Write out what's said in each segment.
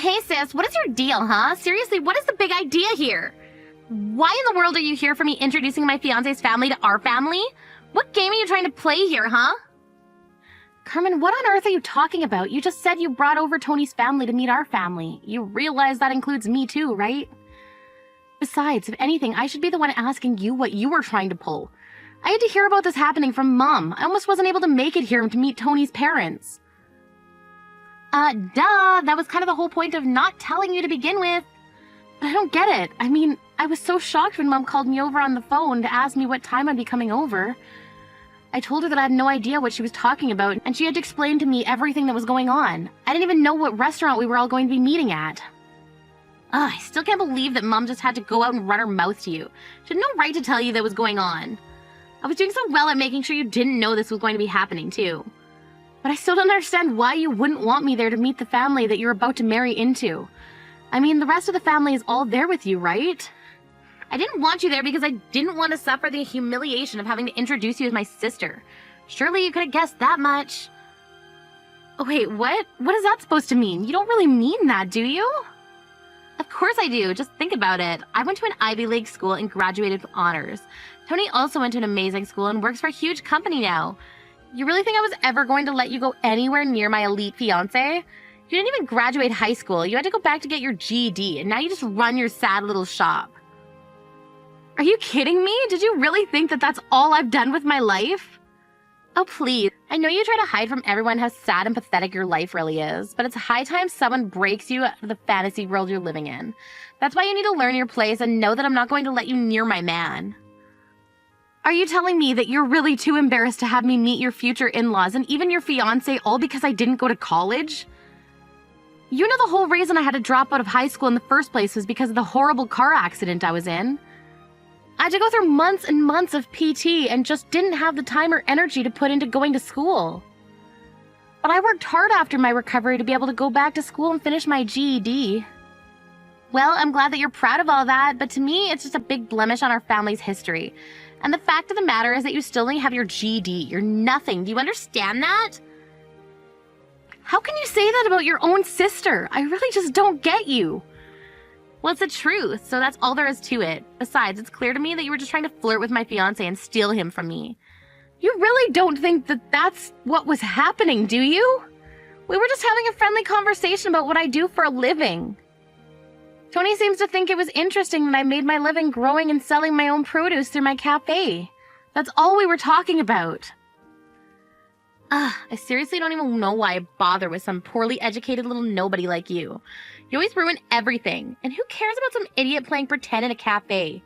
Hey sis, what is your deal, huh? Seriously, what is the big idea here? Why in the world are you here for me introducing my fiance's family to our family? What game are you trying to play here, huh? Carmen, what on earth are you talking about? You just said you brought over Tony's family to meet our family. You realize that includes me too, right? Besides, if anything, I should be the one asking you what you were trying to pull. I had to hear about this happening from Mom. I almost wasn't able to make it here to meet Tony's parents. That was kind of the whole point of not telling you to begin with. But I don't get it. I mean, I was so shocked when Mom called me over on the phone to ask me what time I'd be coming over. I told her that I had no idea what she was talking about, and she had to explain to me everything that was going on. I didn't even know what restaurant we were all going to be meeting at. I still can't believe that Mom just had to go out and run her mouth to you. She had no right to tell you that was going on. I was doing so well at making sure you didn't know this was going to be happening, too. But I still don't understand why you wouldn't want me there to meet the family that you're about to marry into. I mean, the rest of the family is all there with you, right? I didn't want you there because I didn't want to suffer the humiliation of having to introduce you as my sister. Surely you could have guessed that much. Oh, wait, what? What is that supposed to mean? You don't really mean that, do you? Of course I do. Just think about it. I went to an Ivy League school and graduated with honors. Tony also went to an amazing school and works for a huge company now. You really think I was ever going to let you go anywhere near my elite fiancé? You didn't even graduate high school. You had to go back to get your GED, and now you just run your sad little shop. Are you kidding me? Did you really think that that's all I've done with my life? Oh, please. I know you try to hide from everyone how sad and pathetic your life really is, but it's high time someone breaks you out of the fantasy world you're living in. That's why you need to learn your place and know that I'm not going to let you near my man. Are you telling me that you're really too embarrassed to have me meet your future in-laws and even your fiancé all because I didn't go to college? You know the whole reason I had to drop out of high school in the first place was because of the horrible car accident I was in. I had to go through months and months of PT and just didn't have the time or energy to put into going to school. But I worked hard after my recovery to be able to go back to school and finish my GED. Well, I'm glad that you're proud of all that, but to me, it's just a big blemish on our family's history. And the fact of the matter is that you still only have your GED. You're nothing. Do you understand that? How can you say that about your own sister? I really just don't get you. Well, it's the truth, so that's all there is to it. Besides, it's clear to me that you were just trying to flirt with my fiancé and steal him from me. You really don't think that that's what was happening, do you? We were just having a friendly conversation about what I do for a living. Tony seems to think it was interesting that I made my living growing and selling my own produce through my cafe. That's all we were talking about. I seriously don't even know why I bother with some poorly educated little nobody like you. You always ruin everything. And who cares about some idiot playing pretend in a cafe?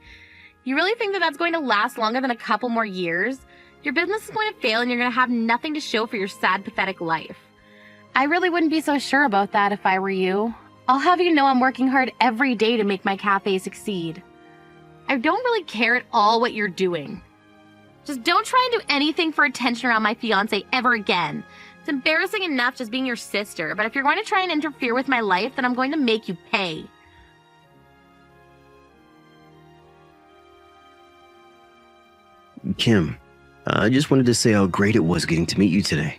You really think that that's going to last longer than a couple more years? Your business is going to fail and you're going to have nothing to show for your sad, pathetic life. I really wouldn't be so sure about that if I were you. I'll have you know I'm working hard every day to make my cafe succeed. I don't really care at all what you're doing. Just don't try and do anything for attention around my fiancé ever again. It's embarrassing enough just being your sister, but if you're going to try and interfere with my life, then I'm going to make you pay. Kim, I just wanted to say how great it was getting to meet you today.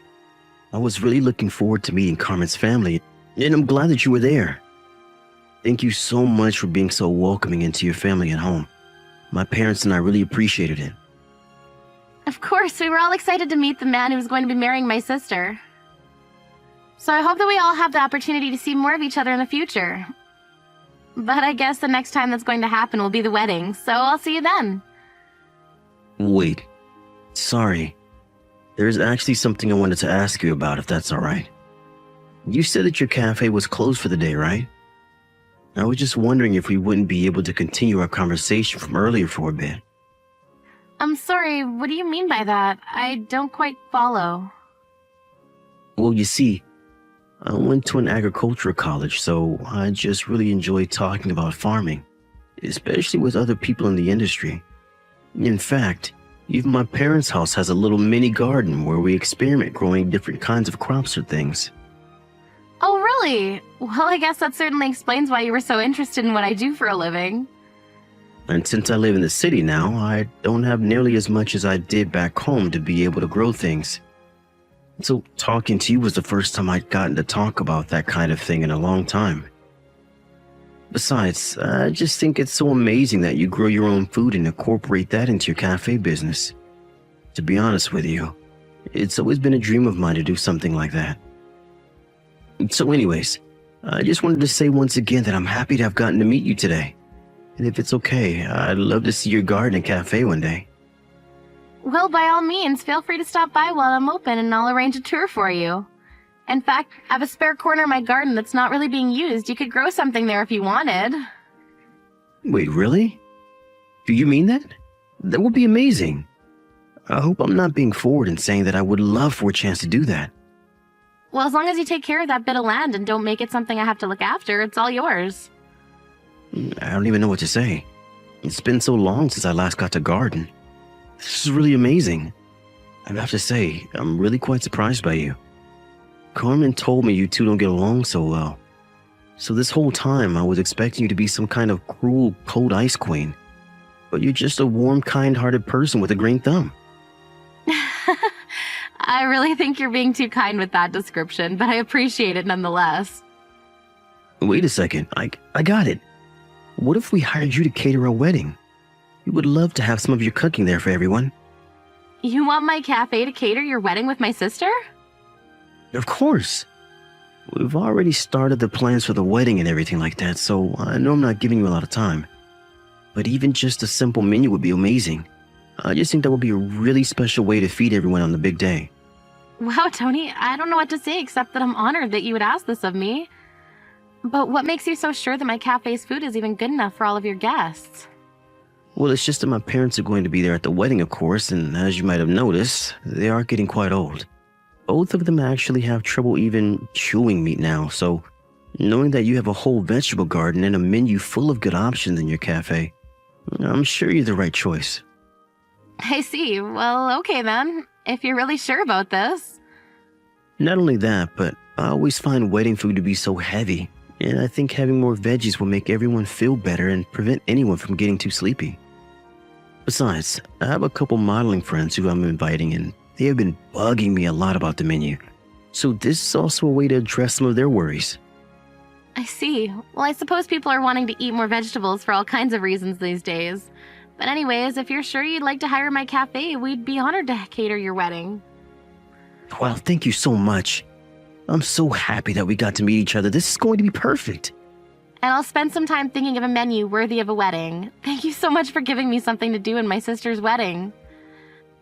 I was really looking forward to meeting Carmen's family, and I'm glad that you were there. Thank you so much for being so welcoming into your family and home. My parents and I really appreciated it. Of course, we were all excited to meet the man who was going to be marrying my sister. So I hope that we all have the opportunity to see more of each other in the future. But I guess the next time that's going to happen will be the wedding, so I'll see you then. Wait. Sorry. There's actually something I wanted to ask you about, if that's all right. You said that your cafe was closed for the day, right? I was just wondering if we wouldn't be able to continue our conversation from earlier for a bit. I'm sorry, what do you mean by that? I don't quite follow. Well, you see, I went to an agricultural college, so I just really enjoy talking about farming, especially with other people in the industry. In fact, even my parents' house has a little mini garden where we experiment growing different kinds of crops or things. Oh, really? Well, I guess that certainly explains why you were so interested in what I do for a living. And since I live in the city now, I don't have nearly as much as I did back home to be able to grow things. So talking to you was the first time I'd gotten to talk about that kind of thing in a long time. Besides, I just think it's so amazing that you grow your own food and incorporate that into your cafe business. To be honest with you, it's always been a dream of mine to do something like that. So anyways, I just wanted to say once again that I'm happy to have gotten to meet you today. And if it's okay, I'd love to see your garden and cafe one day. Well, by all means, feel free to stop by while I'm open and I'll arrange a tour for you. In fact, I have a spare corner in my garden that's not really being used. You could grow something there if you wanted. Wait, really? Do you mean that? That would be amazing. I hope I'm not being forward in saying that I would love for a chance to do that. Well, as long as you take care of that bit of land and don't make it something I have to look after, it's all yours. I don't even know what to say. It's been so long since I last got to garden. This is really amazing. I have to say, I'm really quite surprised by you. Carmen told me you two don't get along so well. So this whole time I was expecting you to be some kind of cruel, cold ice queen. But you're just a warm, kind-hearted person with a green thumb. I really think you're being too kind with that description, but I appreciate it nonetheless. Wait a second, I got it. What if we hired you to cater a wedding? We would love to have some of your cooking there for everyone. You want my cafe to cater your wedding with my sister? Of course. We've already started the plans for the wedding and everything like that, so I know I'm not giving you a lot of time. But even just a simple menu would be amazing. I just think that would be a really special way to feed everyone on the big day. Wow, Tony, I don't know what to say except that I'm honored that you would ask this of me. But what makes you so sure that my cafe's food is even good enough for all of your guests? Well, it's just that my parents are going to be there at the wedding, of course, and as you might have noticed, they are getting quite old. Both of them actually have trouble even chewing meat now, so knowing that you have a whole vegetable garden and a menu full of good options in your cafe, I'm sure you're the right choice. I see. Well, okay then, if you're really sure about this. Not only that, but I always find wedding food to be so heavy, and I think having more veggies will make everyone feel better and prevent anyone from getting too sleepy. Besides, I have a couple modeling friends who I'm inviting, and they have been bugging me a lot about the menu. So this is also a way to address some of their worries. I see. Well, I suppose people are wanting to eat more vegetables for all kinds of reasons these days. But anyways, if you're sure you'd like to hire my cafe, we'd be honored to cater your wedding. Well, thank you so much. I'm so happy that we got to meet each other. This is going to be perfect. And I'll spend some time thinking of a menu worthy of a wedding. Thank you so much for giving me something to do in my sister's wedding.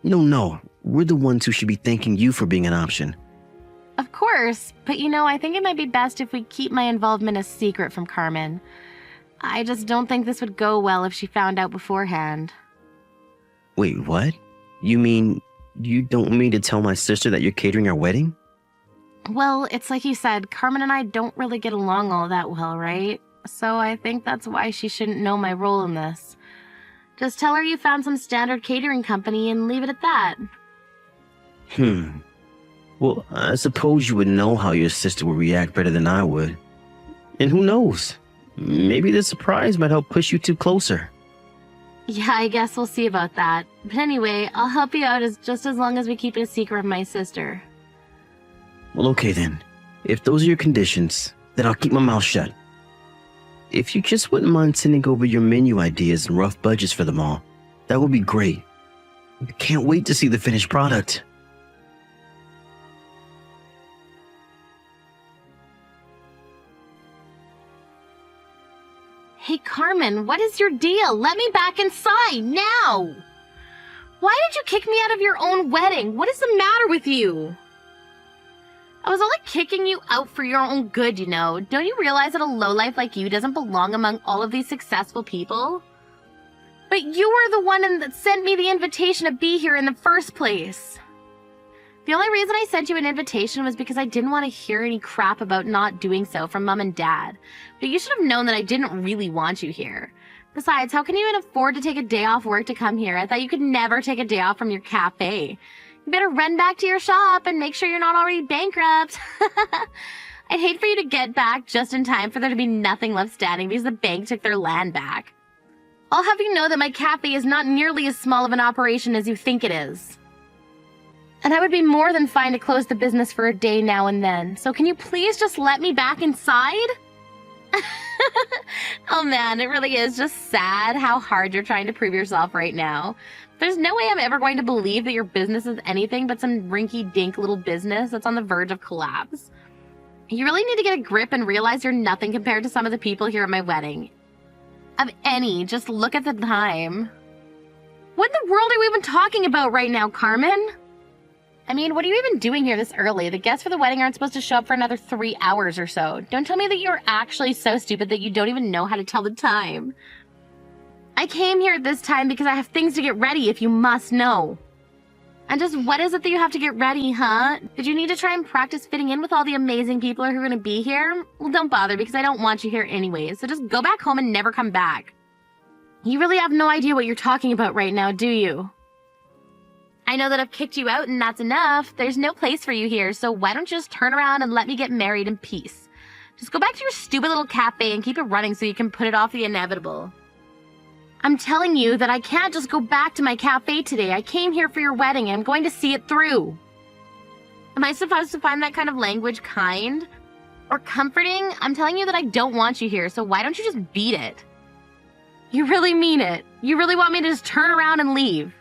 No. We're the ones who should be thanking you for being an option. Of course, but I think it might be best if we keep my involvement a secret from Carmen. I just don't think this would go well if she found out beforehand. Wait, what? You mean you don't want me to tell my sister that you're catering our wedding? Well, it's like you said, Carmen and I don't really get along all that well, right? So I think that's why she shouldn't know my role in this. Just tell her you found some standard catering company and leave it at that. Well, I suppose you would know how your sister would react better than I would. And who knows? Maybe the surprise might help push you two closer. Yeah, I guess we'll see about that. But anyway, I'll help you out just as long as we keep it a secret from my sister. Well, okay then. If those are your conditions, then I'll keep my mouth shut. If you just wouldn't mind sending over your menu ideas and rough budgets for them all, that would be great. I can't wait to see the finished product. Hey, Carmen, what is your deal? Let me back inside, now! Why did you kick me out of your own wedding? What is the matter with you? I was only kicking you out for your own good, Don't you realize that a lowlife like you doesn't belong among all of these successful people? But you were the one that sent me the invitation to be here in the first place. The only reason I sent you an invitation was because I didn't want to hear any crap about not doing so from Mom and Dad. But you should have known that I didn't really want you here. Besides, how can you even afford to take a day off work to come here? I thought you could never take a day off from your cafe. You better run back to your shop and make sure you're not already bankrupt. I'd hate for you to get back just in time for there to be nothing left standing because the bank took their land back. I'll have you know that my cafe is not nearly as small of an operation as you think it is. And I would be more than fine to close the business for a day now and then. So can you please just let me back inside? Oh man, it really is just sad how hard you're trying to prove yourself right now. There's no way I'm ever going to believe that your business is anything but some rinky-dink little business that's on the verge of collapse. You really need to get a grip and realize you're nothing compared to some of the people here at my wedding. Of any, just look at the time. What in the world are we even talking about right now, Carmen? I mean, what are you even doing here this early? The guests for the wedding aren't supposed to show up for another 3 hours or so. Don't tell me that you're actually so stupid that you don't even know how to tell the time. I came here at this time because I have things to get ready, if you must know. And just what is it that you have to get ready, huh? Did you need to try and practice fitting in with all the amazing people who are going to be here? Well, don't bother because I don't want you here anyways, so just go back home and never come back. You really have no idea what you're talking about right now, do you? I know that I've kicked you out and that's enough. There's no place for you here, so why don't you just turn around and let me get married in peace? Just go back to your stupid little cafe and keep it running so you can put it off the inevitable. I'm telling you that I can't just go back to my cafe today. I came here for your wedding and I'm going to see it through. Am I supposed to find that kind of language kind or comforting? I'm telling you that I don't want you here, so why don't you just beat it? You really mean it. You really want me to just turn around and leave.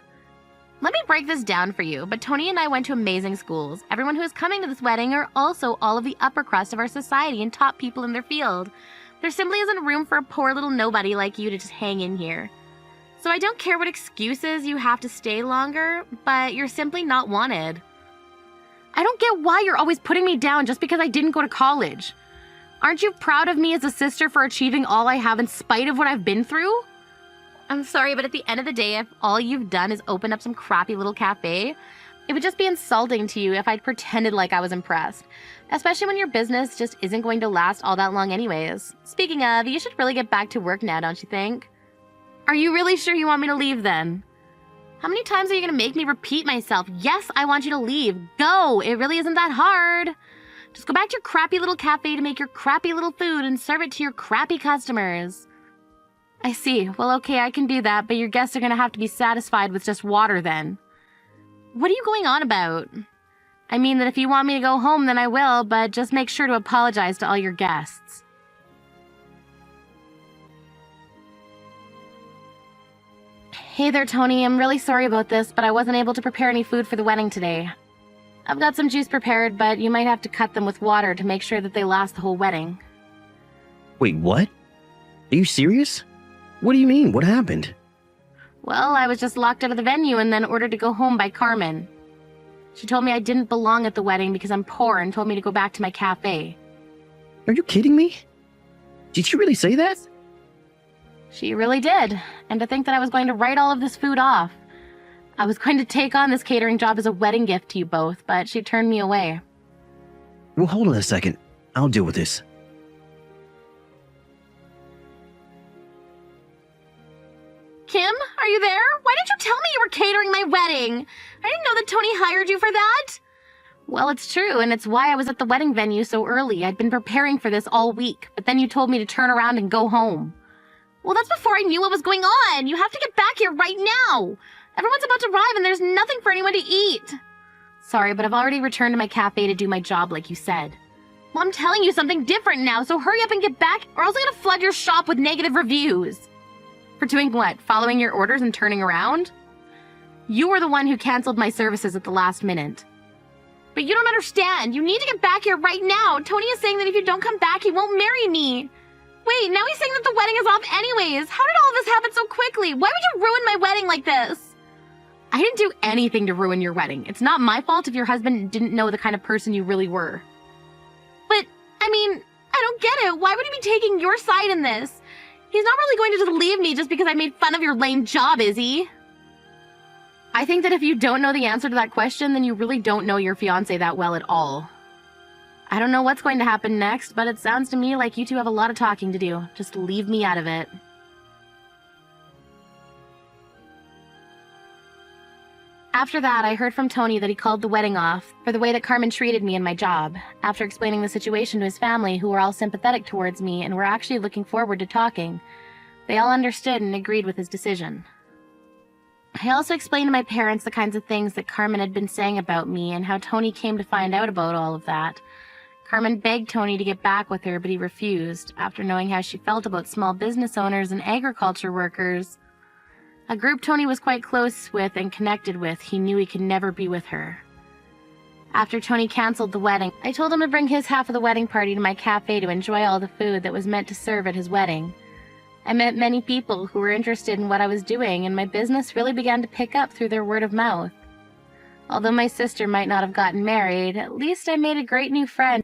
Let me break this down for you, but Tony and I went to amazing schools. Everyone who is coming to this wedding are also all of the upper crust of our society and top people in their field. There simply isn't room for a poor little nobody like you to just hang in here. So I don't care what excuses you have to stay longer, but you're simply not wanted. I don't get why you're always putting me down just because I didn't go to college. Aren't you proud of me as a sister for achieving all I have in spite of what I've been through? I'm sorry, but at the end of the day, if all you've done is open up some crappy little cafe, it would just be insulting to you if I'd pretended like I was impressed. Especially when your business just isn't going to last all that long anyways. Speaking of, you should really get back to work now, don't you think? Are you really sure you want me to leave then? How many times are you going to make me repeat myself? Yes, I want you to leave. Go! It really isn't that hard. Just go back to your crappy little cafe to make your crappy little food and serve it to your crappy customers. I see. Well, okay, I can do that, but your guests are going to have to be satisfied with just water then. What are you going on about? I mean that if you want me to go home, then I will, but just make sure to apologize to all your guests. Hey there, Tony. I'm really sorry about this, but I wasn't able to prepare any food for the wedding today. I've got some juice prepared, but you might have to cut them with water to make sure that they last the whole wedding. Wait, what? Are you serious? What do you mean? What happened? Well, I was just locked out of the venue and then ordered to go home by Carmen. She told me I didn't belong at the wedding because I'm poor and told me to go back to my cafe. Are you kidding me? Did she really say that? She really did. And to think that I was going to write all of this food off. I was going to take on this catering job as a wedding gift to you both, but she turned me away. Well, hold on a second. I'll deal with this. Kim, are you there? Why didn't you tell me you were catering my wedding? I didn't know that Tony hired you for that. Well, it's true, and it's why I was at the wedding venue so early. I'd been preparing for this all week, but then you told me to turn around and go home. Well, that's before I knew what was going on. You have to get back here right now. Everyone's about to arrive and there's nothing for anyone to eat. Sorry, but I've already returned to my cafe to do my job like you said. Well, I'm telling you something different now, so hurry up and get back or else I'm gonna flood your shop with negative reviews. For doing what? Following your orders and turning around? You were the one who canceled my services at the last minute. But you don't understand. You need to get back here right now. Tony is saying that if you don't come back, he won't marry me. Wait, now he's saying that the wedding is off anyways. How did all of this happen so quickly? Why would you ruin my wedding like this? I didn't do anything to ruin your wedding. It's not my fault if your husband didn't know the kind of person you really were. But, I mean, I don't get it. Why would he be taking your side in this? He's not really going to just leave me just because I made fun of your lame job, is he? I think that if you don't know the answer to that question, then you really don't know your fiancé that well at all. I don't know what's going to happen next, but it sounds to me like you two have a lot of talking to do. Just leave me out of it. After that, I heard from Tony that he called the wedding off for the way that Carmen treated me in my job, after explaining the situation to his family, who were all sympathetic towards me and were actually looking forward to talking. They all understood and agreed with his decision. I also explained to my parents the kinds of things that Carmen had been saying about me and how Tony came to find out about all of that. Carmen begged Tony to get back with her, but he refused, after knowing how she felt about small business owners and agriculture workers. A group Tony was quite close with and connected with, he knew he could never be with her. After Tony canceled the wedding, I told him to bring his half of the wedding party to my cafe to enjoy all the food that was meant to serve at his wedding. I met many people who were interested in what I was doing, and my business really began to pick up through their word of mouth. Although my sister might not have gotten married, at least I made a great new friend